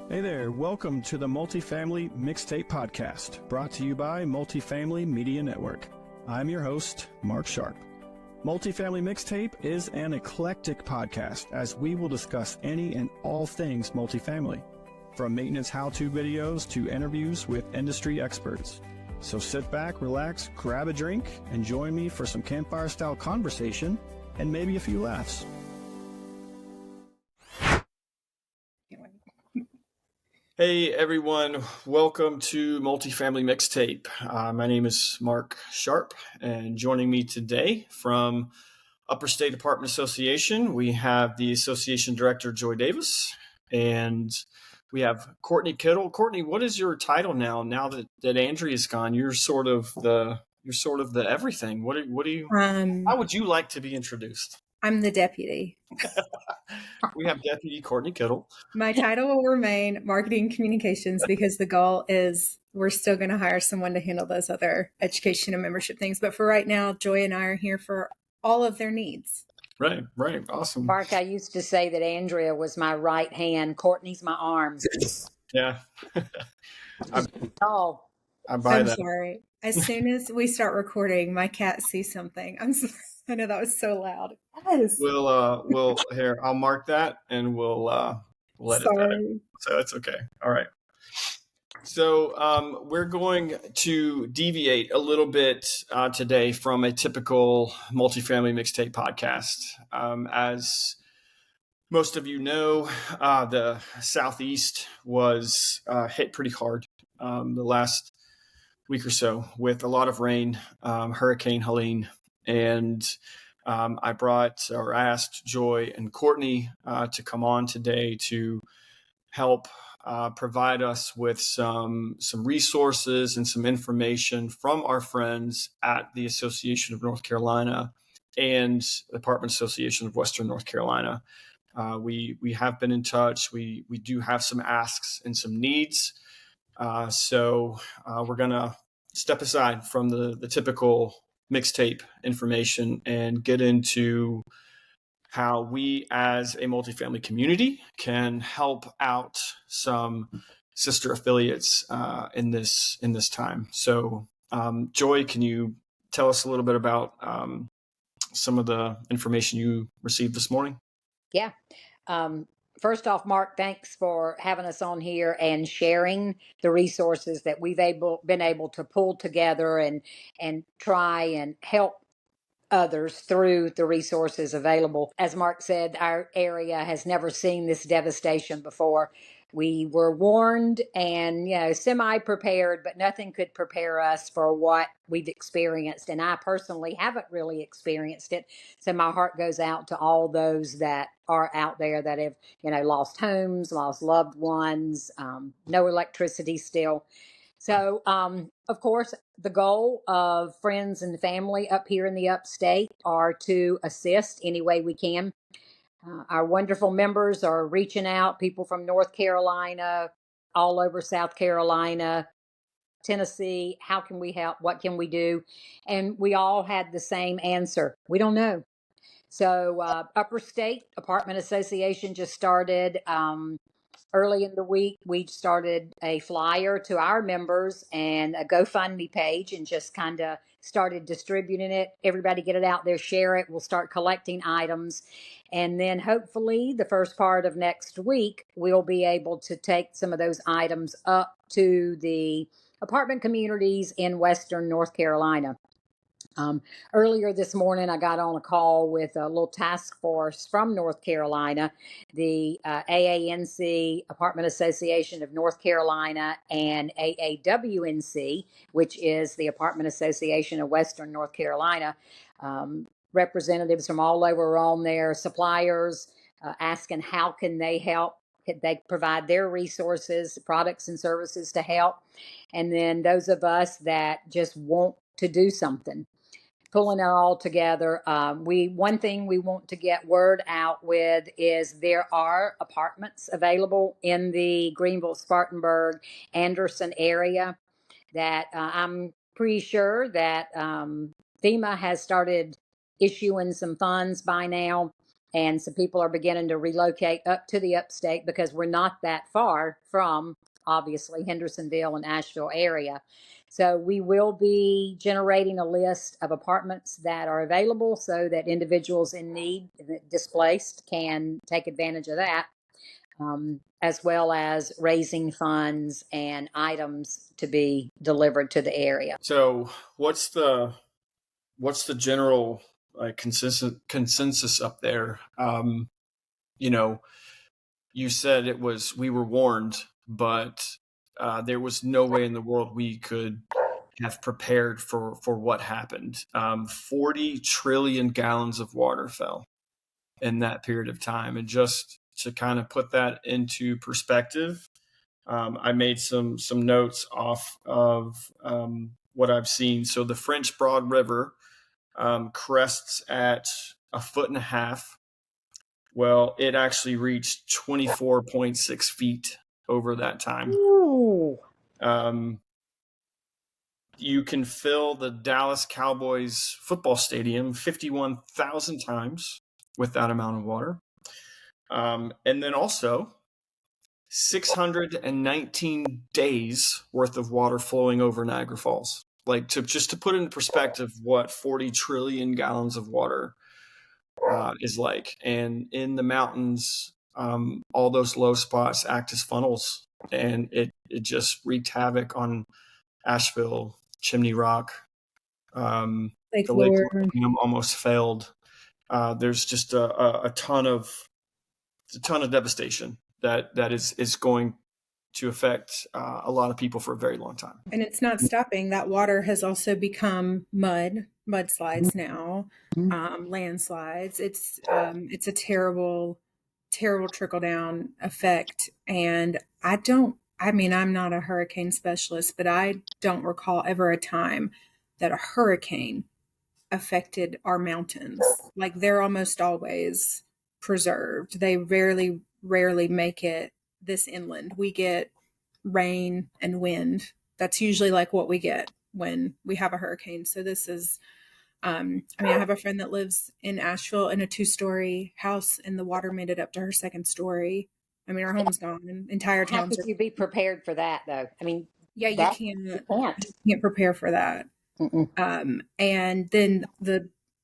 Hey there, welcome to the Multifamily Mixtape podcast, brought to you by Multifamily Media Network. I'm your host, Mark Sharp. Multifamily Mixtape is an eclectic podcast as we will discuss any and all things multifamily, from maintenance how-to videos to interviews with industry experts. So sit back, relax, grab a drink, and join me for some campfire-style conversation and maybe a few laughs. Hey everyone, welcome to Multifamily Mixtape. My name is Mark Sharp, and joining me today from Upper State Apartment Association, we have the Association Director, Joy Davis, and we have Courtney Kittel. Courtney, what is your title now that Andrea's gone? You're sort of the everything. How would you like to be introduced? I'm the deputy. We have Deputy Courtney Kittel. My title will remain marketing communications because the goal is we're still going to hire someone to handle those other education and membership things. But for right now, Joy and I are here for all of their needs. Right. Awesome. Mark, I used to say that Andrea was my right hand. Courtney's my arm. Yeah. I buy I'm that. Sorry. As soon as we start recording, my cat sees something. I know that was so loud. Yes. We'll here. I'll mark that and we'll let it that. So it's okay. All right. So we're going to deviate a little bit today from a typical multifamily mixtape podcast. As most of you know, the Southeast was hit pretty hard the last week or so with a lot of rain, Hurricane Helene. And I asked Joy and Courtney to come on today to help provide us with some resources and some information from our friends at the Association of North Carolina and the Apartment Association of Western North Carolina. We have been in touch. We do have some asks and some needs. So we're going to step aside from the typical mixtape information and get into how we as a multifamily community can help out some sister affiliates in this time. So Joy, can you tell us a little bit about some of the information you received this morning? Yeah. First off, Mark, thanks for having us on here and sharing the resources that we've been able to pull together and try and help others through the resources available. As Mark said, our area has never seen this devastation before. We were warned and, semi-prepared, but nothing could prepare us for what we've experienced. And I personally haven't really experienced it. So my heart goes out to all those that are out there that have, lost homes, lost loved ones, no electricity still. So, of course, the goal of friends and family up here in the upstate are to assist any way we can. Our wonderful members are reaching out, people from North Carolina, all over South Carolina, Tennessee. How can we help? What can we do? And we all had the same answer. We don't know. So Upper State Apartment Association just started early in the week. We started a flyer to our members and a GoFundMe page and just kind of started distributing it. Everybody get it out there, share it. We'll start collecting items. And then hopefully the first part of next week, we'll be able to take some of those items up to the apartment communities in Western North Carolina. Earlier this morning, I got on a call with a little task force from North Carolina, the AANC, Apartment Association of North Carolina, and AAWNC, which is the Apartment Association of Western North Carolina. Representatives from all over are on there, suppliers asking how can they help. They provide their resources, products and services to help. And then those of us that just want to do something. Pulling it all together. One thing we want to get word out with is there are apartments available in the Greenville, Spartanburg, Anderson area that I'm pretty sure that FEMA has started issuing some funds by now And so people are beginning to relocate up to the upstate because we're not that far from, obviously, Hendersonville and Asheville area. So we will be generating a list of apartments that are available so that individuals in need, displaced, can take advantage of that, as well as raising funds and items to be delivered to the area. So what's the general consensus up there? You know, you said we were warned, but there was no way in the world we could have prepared for what happened. 40 trillion gallons of water fell in that period of time. And just to kind of put that into perspective, I made some notes off of what I've seen. So the French Broad River crests at 1.5 feet. Well, it actually reached 24.6 feet over that time. Ooh. You can fill the Dallas Cowboys football stadium 51,000 times with that amount of water. And then also 619 days worth of water flowing over Niagara Falls. Like, to put into perspective what 40 trillion gallons of water is like. And in the mountains, all those low spots act as funnels, and it just wreaked havoc on Asheville, Chimney Rock. The Lake Lord almost failed. There's just a ton of devastation that is going to affect a lot of people for a very long time. And it's not stopping. That water has also become mudslides now, landslides. It's a terrible, terrible trickle down effect. And I'm not a hurricane specialist, but I don't recall ever a time that a hurricane affected our mountains. Like, they're almost always preserved. They rarely make it this inland. We get rain and wind. That's usually like what we get when we have a hurricane. So this is, I have a friend that lives in Asheville in a 2-story house, and the water made it up to her 2nd story. Our home's gone, and entire How towns could you be prepared for that, though? Yeah, you can't prepare for that. And then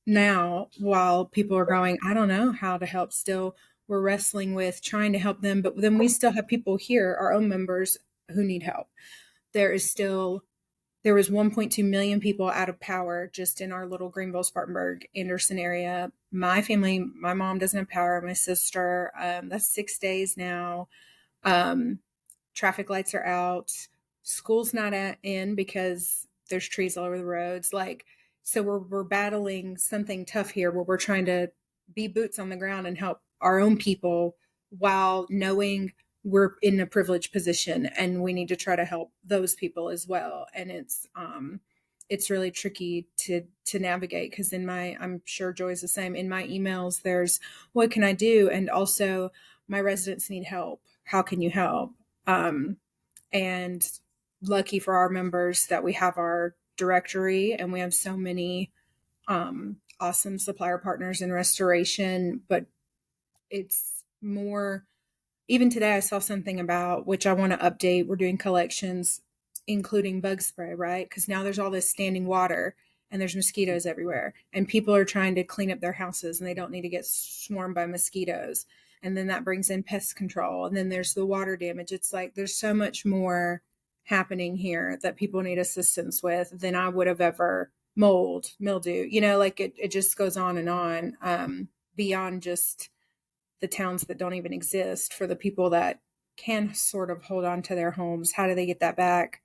now, while people are going, I don't know how to help, still we're wrestling with trying to help them, but then we still have people here, our own members, who need help. There was 1.2 million people out of power just in our little Greenville, Spartanburg, Anderson area. My family, my mom doesn't have power, my sister, that's 6 days now. Traffic lights are out. School's not in because there's trees all over the roads. So we're battling something tough here, where we're trying to be boots on the ground and help our own people, while knowing we're in a privileged position and we need to try to help those people as well. And it's really tricky to navigate, because I'm sure Joy's the same, in my emails, there's, what can I do? And also, my residents need help. How can you help? And lucky for our members that we have our directory, and we have so many awesome supplier partners in restoration. But it's more, even today I saw something about, which I want to update, we're doing collections including bug spray, right? Because now there's all this standing water and there's mosquitoes everywhere, and people are trying to clean up their houses and they don't need to get swarmed by mosquitoes. And then that brings in pest control. And then there's the water damage. It's like, there's so much more happening here that people need assistance with than I would have ever. Mold, mildew, it just goes on and on, beyond just the towns that don't even exist. For the people that can sort of hold on to their homes, how do they get that back?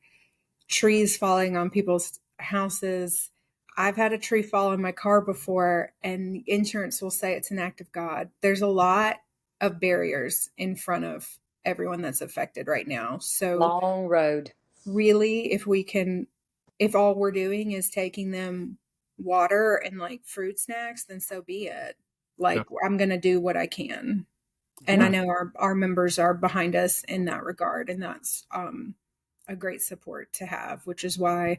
Trees falling on people's houses. I've had a tree fall on my car before, and insurance will say it's an act of God. There's a lot of barriers in front of everyone that's affected right now. So long road. Really, if all we're doing is taking them water and fruit snacks, then so be it. I'm going to do what I can. And I know our members are behind us in that regard. And that's a great support to have, which is why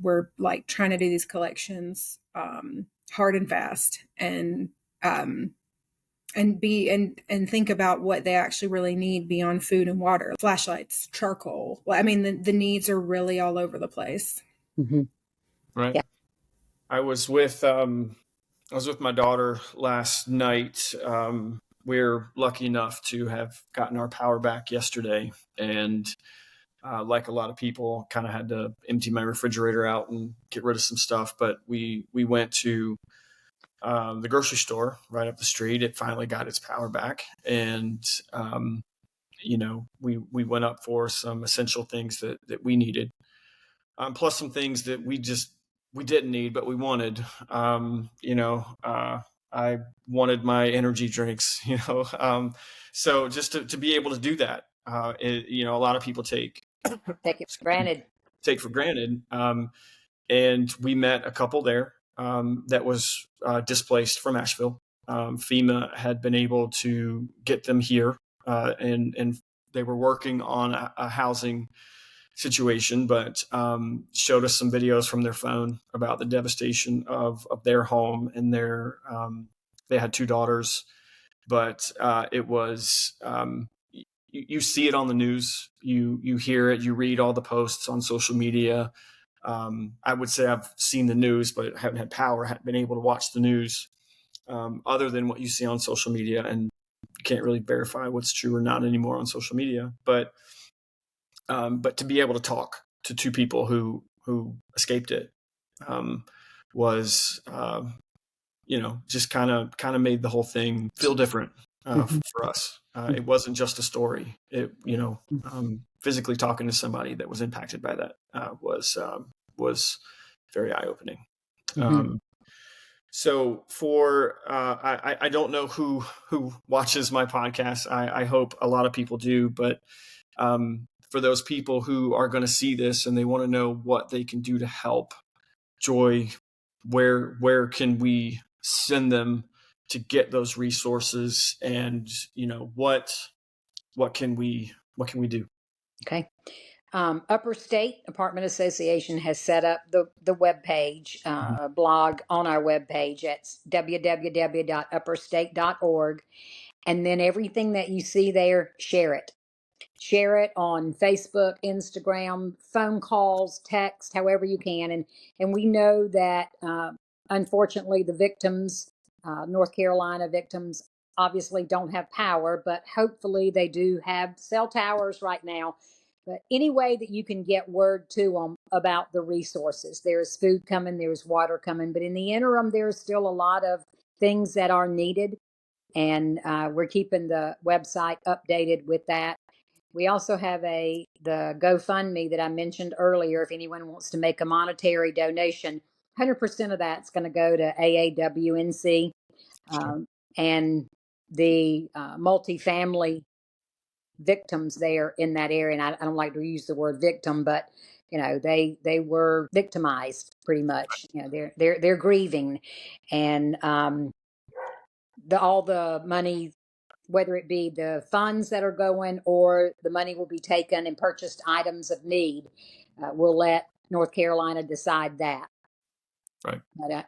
we're trying to do these collections hard and fast. And and think about what they actually really need beyond food and water, flashlights, charcoal. Well, I mean, the needs are really all over the place. Mm-hmm. Right. Yeah. I was with my daughter last night. We're lucky enough to have gotten our power back yesterday, and like a lot of people, kind of had to empty my refrigerator out and get rid of some stuff. But we went to the grocery store right up the street. It finally got its power back, and we went up for some essential things that we needed, plus some things that we didn't need, but we wanted. I wanted my energy drinks, so just to be able to do that, a lot of people take Take it for granted. for granted. And we met a couple there that was displaced from Asheville. FEMA had been able to get them here, and they were working on a housing situation, but showed us some videos from their phone about the devastation of their home and they had two daughters, but it was you see it on the news, you hear it, you read all the posts on social media. I would say I've seen the news, but haven't had power, haven't been able to watch the news other than what you see on social media, and you can't really verify what's true or not anymore on social media. But to be able to talk to two people who escaped it was just kind of made the whole thing feel different for us. It wasn't just a story. Physically talking to somebody that was impacted by that was very eye-opening. Mm-hmm. So for I don't know who watches my podcast. I hope a lot of people do, but for those people who are going to see this and they want to know what they can do to help, Joy, where can we send them to get those resources, and what can we do? Okay. Upper State Apartment Association has set up the web page, blog on our web page at www.upperstate.org. And then everything that you see there, share it. Share it on Facebook, Instagram, phone calls, text, however you can. And we know that, unfortunately, the victims, North Carolina victims, obviously don't have power, but hopefully they do have cell towers right now. But any way that you can get word to them about the resources, there's food coming, there's water coming, but in the interim, there's still a lot of things that are needed. And we're keeping the website updated with that. We also have the GoFundMe that I mentioned earlier. If anyone wants to make a monetary donation, 100% of that's going to go to AAWNC and the multifamily victims there in that area. And I don't like to use the word victim, but they were victimized pretty much. They're grieving, and all the money, whether it be the funds that are going or the money will be taken and purchased items of need, we'll let North Carolina decide that. Right. But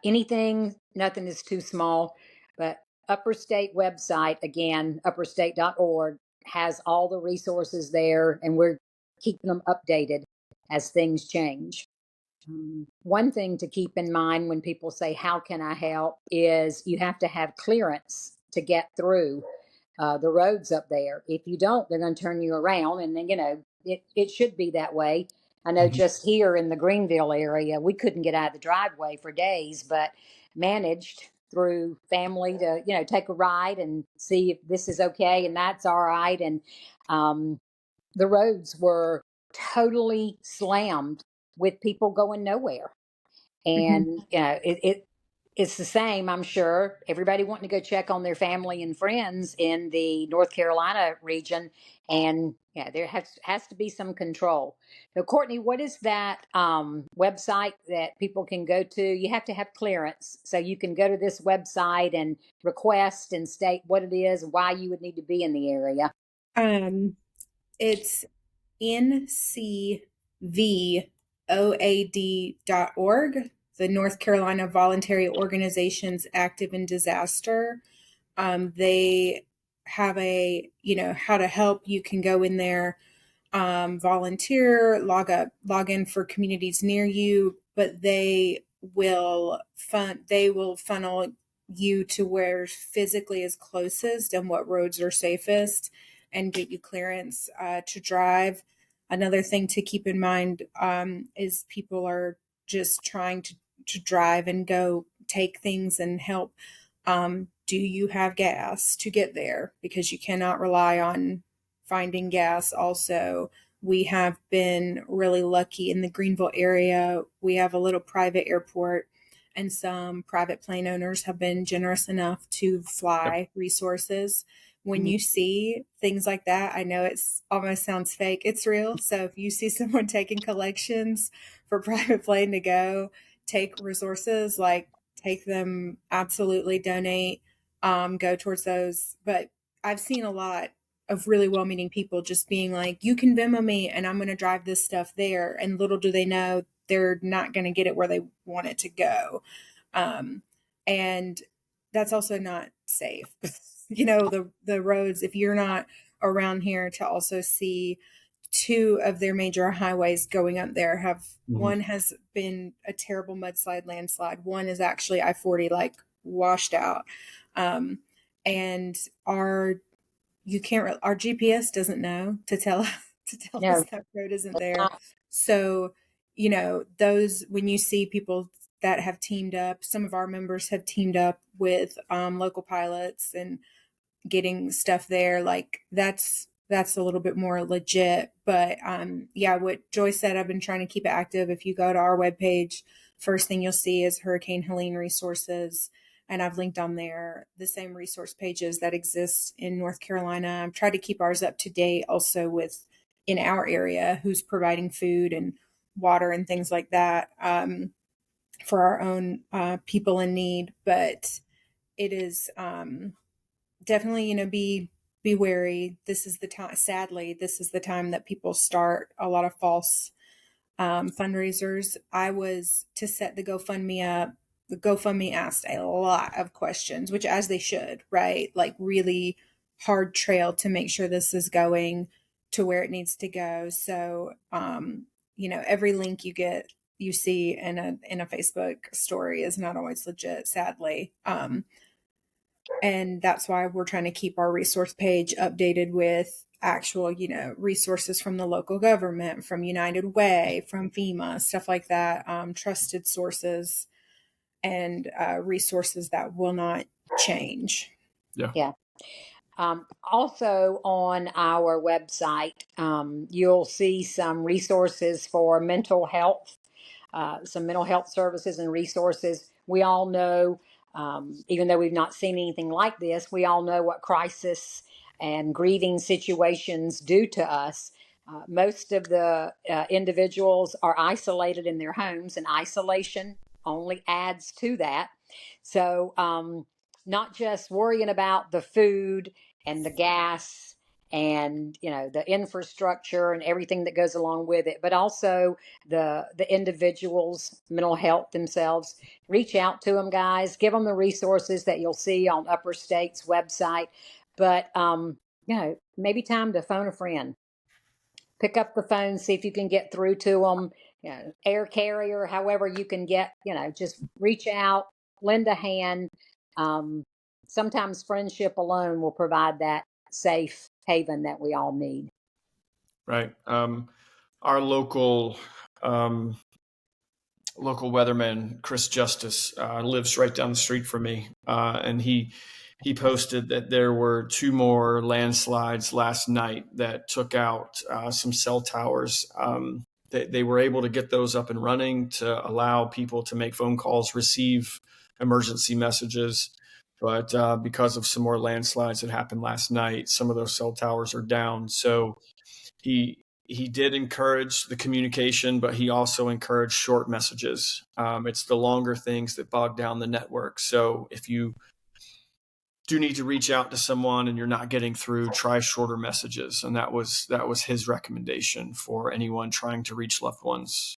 nothing is too small. But Upper State website, again, upperstate.org, has all the resources there, and we're keeping them updated as things change. One thing to keep in mind when people say, how can I help, is you have to have clearance to get through the roads up there. If you don't, they're going to turn you around. And then, it should be that way. I know just here in the Greenville area, we couldn't get out of the driveway for days, but managed through family to, take a ride and see if this is okay and that's all right. And the roads were totally slammed with people going nowhere. And, it's the same, I'm sure. Everybody wanting to go check on their family and friends in the North Carolina region. And there has to be some control. Now, Courtney, what is that website that people can go to? You have to have clearance. So you can go to this website and request and state what it is and why you would need to be in the area. It's ncvoad.org, the North Carolina Voluntary Organizations Active in Disaster. They have a, how to help. You can go in there, volunteer, log in for communities near you, but they will funnel you to where physically is closest and what roads are safest and get you clearance to drive. Another thing to keep in mind is people are just trying to drive and go take things and help. Do you have gas to get there? Because you cannot rely on finding gas. Also, we have been really lucky in the Greenville area. We have a little private airport, and some private plane owners have been generous enough to fly resources. When you see things like that, I know it's almost sounds fake. It's real. So if you see someone taking collections for private plane to go take resources, like take them, absolutely donate, go towards those. But I've seen a lot of really well-meaning people just being like, you can Venmo me and I'm going to drive this stuff there. And little do they know they're not going to get it where they want it to go. And that's also not safe. The roads, if you're not around here to also see two of their major highways going up there one has been a terrible landslide. One is actually I-40, like washed out. And our GPS doesn't know to tell us that road isn't there. So, when you see people that have teamed up, some of our members have teamed up with local pilots and getting stuff there, like that's a little bit more legit. But what Joy said, I've been trying to keep it active. If you go to our webpage, first thing you'll see is Hurricane Helene resources. And I've linked on there the same resource pages that exist in North Carolina. I've tried to keep ours up to date also with in our area who's providing food and water and things like that for our own people in need. But it is definitely, be wary. This is the time, sadly, this is the time that people start a lot of false fundraisers. I was to set the GoFundMe up. The GoFundMe asked a lot of questions, which as they should, right? Like really hard trail to make sure this is going to where it needs to go. So, every link you see in a Facebook story is not always legit, sadly. And that's why we're trying to keep our resource page updated with actual, resources from the local government, from United Way, from FEMA, stuff like that, trusted sources and resources that will not change. Yeah. Also on our website, you'll see some resources for mental health, some mental health services and resources. We all know, even though we've not seen anything like this, we all know what crisis and grieving situations do to us. Most of the individuals are isolated in their homes, and isolation only adds to that. So, not just worrying about the food and the gas and the infrastructure and everything that goes along with it, but also the individuals' mental health themselves. Reach out to them, guys. Give them the resources that you'll see on Upper State's website. But maybe time to phone a friend. Pick up the phone, see if you can get through to them. Air carrier, however you can get. Just reach out, lend a hand. Sometimes friendship alone will provide that safe haven that we all need. Right. Our local weatherman, Chris Justice, lives right down the street from me, and he posted that there were 2 more landslides last night that took out some cell towers. They were able to get those up and running to allow people to make phone calls, receive emergency messages. But because of some more landslides that happened last night, some of those cell towers are down. So he did encourage the communication, but he also encouraged short messages. It's the longer things that bog down the network. So if you do need to reach out to someone and you're not getting through, try shorter messages. And that was his recommendation for anyone trying to reach loved ones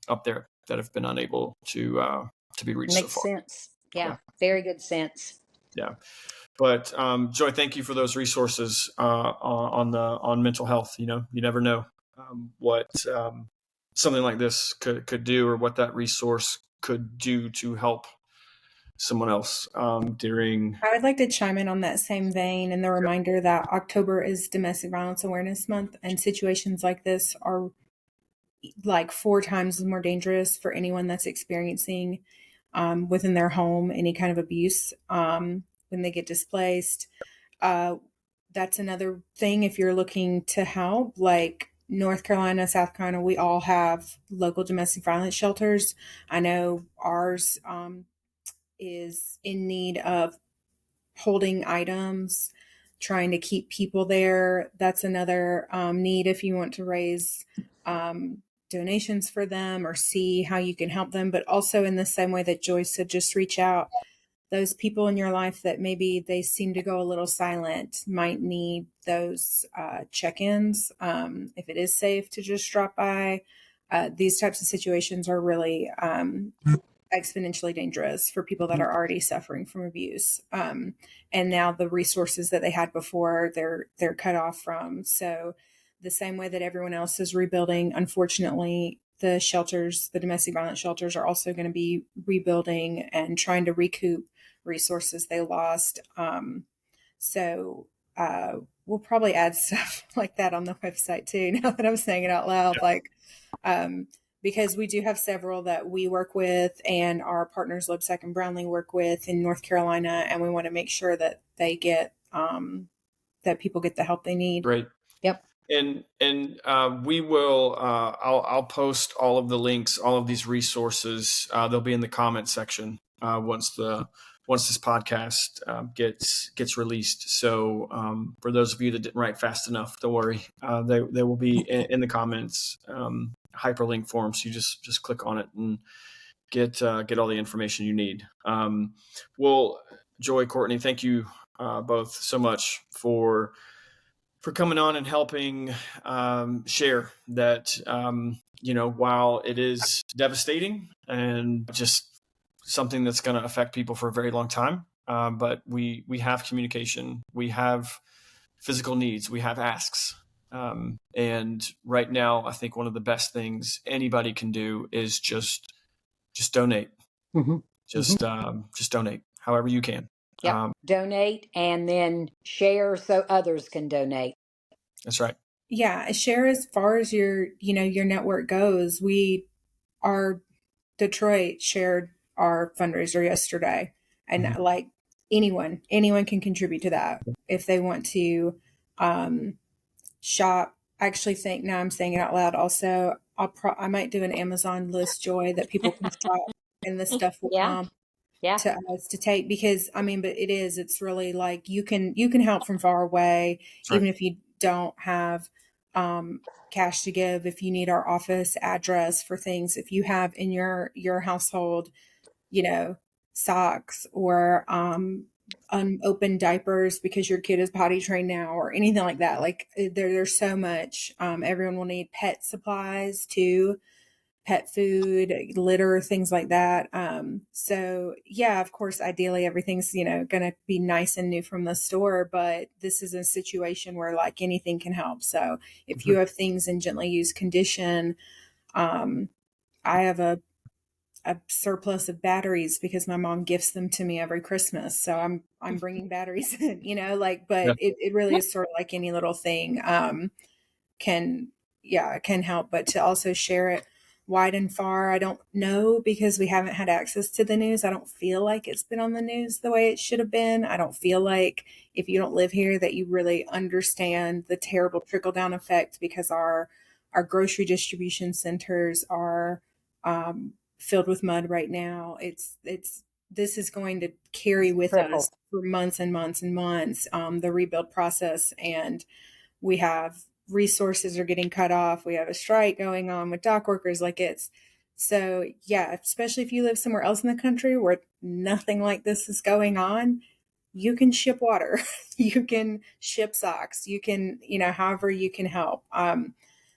up there that have been unable to be reached so far. Makes sense. Yeah, very good sense. Yeah. But Joy, thank you for those resources on mental health. You never know what something like this could do, or what that resource could do to help someone else during. I would like to chime in on that same vein and the reminder that October is Domestic Violence Awareness Month, and situations like this are like 4 times more dangerous for anyone that's experiencing within their home any kind of abuse when they get displaced. Uh, that's another thing. If you're looking to help, like North Carolina, South Carolina, we all have local domestic violence shelters. I know ours is in need of holding items, trying to keep people there. That's another need if you want to raise donations for them or see how you can help them. But also, in the same way that Joyce said, just reach out. Those people in your life that maybe they seem to go a little silent might need those check-ins. If it is safe to just drop by, these types of situations are really exponentially dangerous for people that are already suffering from abuse. And now the resources that they had before, they're cut off from. So the same way that everyone else is rebuilding, unfortunately, the shelters, the domestic violence shelters, are also going to be rebuilding and trying to recoup resources they lost. So we'll probably add stuff like that on the website too, now that I'm saying it out loud. Yeah. Like, because we do have several that we work with and our partners Lipsack and Brownlee work with in North Carolina, and we want to make sure that they get that people get the help they need. Great. Yep. And we will. I'll post all of the links, all of these resources. They'll be in the comment section once this podcast gets released. So for those of you that didn't write fast enough, don't worry. They will be in the comments, hyperlink form. So you just click on it and get all the information you need. Well, Joy, Courtney, thank you both so much for coming on and helping share that. While it is devastating and just something that's going to affect people for a very long time, but we have communication, we have physical needs, we have asks. And right now, I think one of the best things anybody can do is just donate. Mm-hmm. Just donate however you can. Yep. Donate and then share so others can donate. That's right. Yeah, share as far as your network goes. Our Detroit shared our fundraiser yesterday, and Mhm. like anyone can contribute to that if they want to shop. I actually think, now I'm saying it out loud, also I might do an Amazon list, Joy, that people can shop and the stuff will come to us to take, because but it's really like you can help from far away. That's right. Even if you don't have cash to give, if you need our office address for things, if you have in your household, socks or unopened diapers because your kid is potty trained now or anything like that, like there's so much. Everyone will need pet supplies too, pet food, litter, things like that. So yeah, of course, ideally everything's, going to be nice and new from the store, but this is a situation where like anything can help. So if you have things in gently used condition, I have a surplus of batteries because my mom gifts them to me every Christmas. So I'm bringing batteries in, but it really is sort of like any little thing, can help, but to also share it wide and far. I don't know, because we haven't had access to the news. I don't feel like it's been on the news the way it should have been. I don't feel like, if you don't live here, that you really understand the terrible trickle down effect, because our grocery distribution centers are filled with mud right now. This is going to carry with us for months and months and months, the rebuild process. And we have resources are getting cut off. We have a strike going on with dock workers. So yeah, especially if you live somewhere else in the country where nothing like this is going on, you can ship water, you can ship socks, you can, however you can help.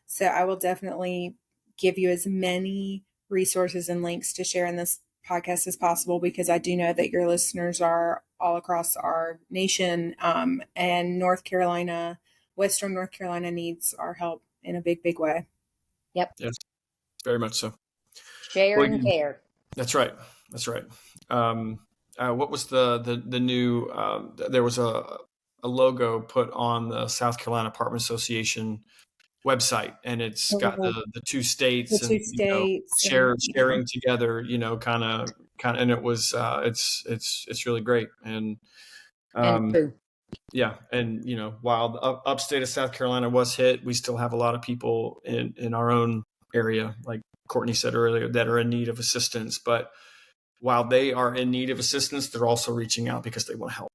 So I will definitely give you as many resources and links to share in this podcast as possible, because I do know that your listeners are all across our nation. And Western North Carolina needs our help in a big, big way. Yep. Yes, very much so. Share and care. That's right. That's right. What was the new? There was a logo put on the South Carolina Apartment Association website, and it's got the two states and sharing together. Kind of, and it was it's really great and true. yeah, and while the upstate of South Carolina was hit, we still have a lot of people in our own area, like Courtney said earlier, that are in need of assistance. But while they are in need of assistance, they're also reaching out because they want to help,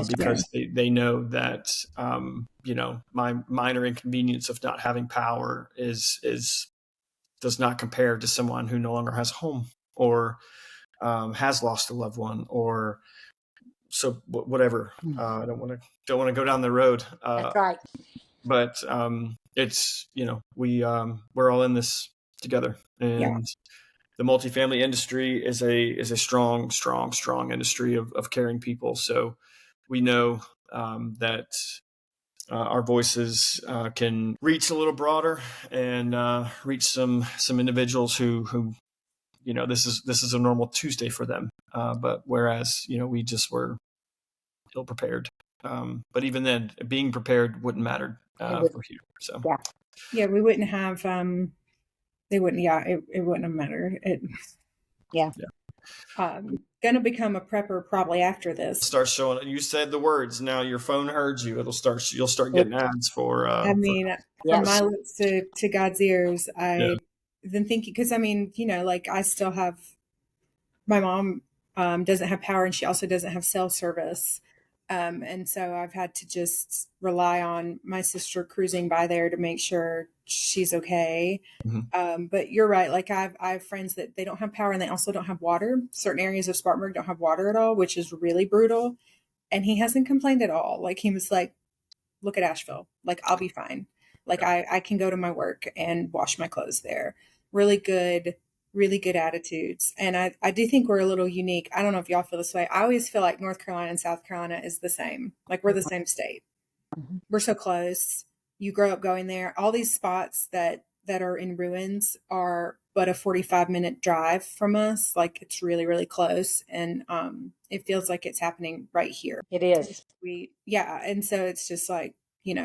because they know that my minor inconvenience of not having power does not compare to someone who no longer has a home or has lost a loved one or so whatever. I don't want to go down the road. That's right. But it's we're all in this together, and the multifamily industry is a strong industry of caring people. So we know that our voices can reach a little broader and reach some individuals who this is a normal Tuesday for them. But whereas we just were ill prepared. But even then, being prepared wouldn't matter for here. So we wouldn't have. They wouldn't. It wouldn't have mattered. Gonna become a prepper probably after this. Start showing. You said the words. Now your phone heard you. You'll start getting ads for. From my lips to God's ears. I've been thinking because I still have. My mom doesn't have power, and she also doesn't have cell service. And so I've had to just rely on my sister cruising by there to make sure she's okay. Mm-hmm. But you're right. Like I have friends that they don't have power and they also don't have water. Certain areas of Spartanburg don't have water at all, which is really brutal. And he hasn't complained at all. Like he was like, look at Asheville. Like I'll be fine. Like I can go to my work and wash my clothes there. Really good attitudes. And I do think we're a little unique. I don't know if y'all feel this way. I always feel like North Carolina and South Carolina is the same. Like we're the same state. Mm-hmm. We're so close. You grow up going there. All these spots that are in ruins are but a 45-minute drive from us. Like it's really, really close. And it feels like it's happening right here. It is. And so it's just like,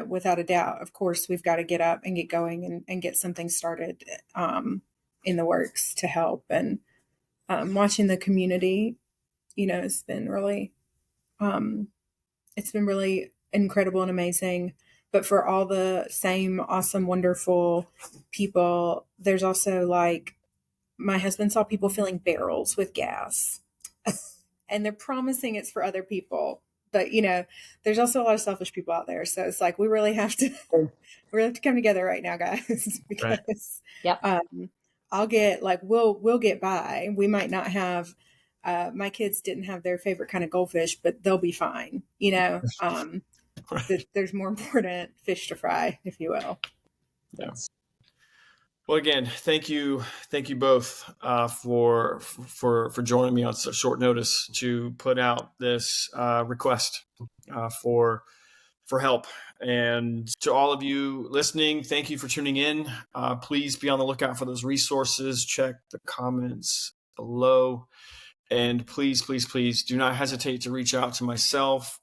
without a doubt, of course, we've got to get up and get going and get something started in the works to help. And watching the community, it's been really incredible and amazing. But for all the same awesome, wonderful people, there's also like my husband saw people filling barrels with gas and they're promising it's for other people. But, there's also a lot of selfish people out there. So it's like, we really have to come together right now, guys, because we'll get by. We might not have, my kids didn't have their favorite kind of goldfish, but they'll be fine. There's more important fish to fry, if you will. Yeah. Well, again, thank you both for joining me on such short notice to put out this request for help. And to all of you listening, thank you for tuning in. Please be on the lookout for those resources. Check the comments below, and please do not hesitate to reach out to myself.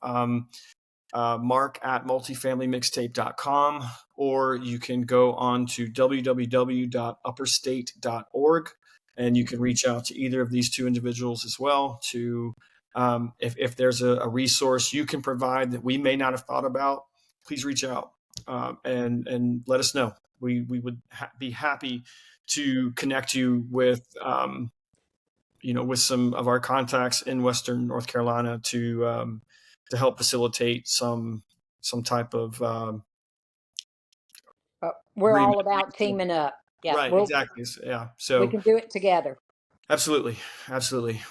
Mark at multifamilymixtape.com, or you can go on to www.upperstate.org and you can reach out to either of these two individuals as well to if there's a resource you can provide that we may not have thought about, please reach out and let us know. We would be happy to connect you with with some of our contacts in Western North Carolina to help facilitate some type of. We're all about teaming up. Yeah, right. Exactly. Yeah. So we can do it together. Absolutely.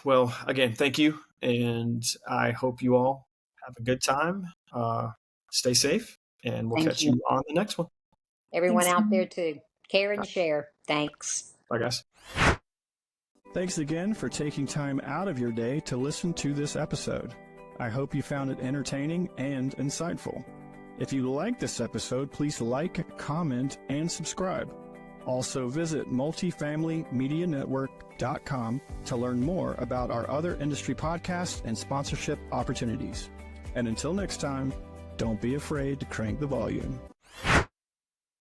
Well, again, thank you. And I hope you all have a good time. Stay safe, and we'll catch you on the next one. Everyone out there too. Care and share. Thanks. Bye, guys. Thanks again for taking time out of your day to listen to this episode. I hope you found it entertaining and insightful. If you like this episode, please like, comment, and subscribe. Also visit multifamilymedianetwork.com to learn more about our other industry podcasts and sponsorship opportunities. And until next time, don't be afraid to crank the volume.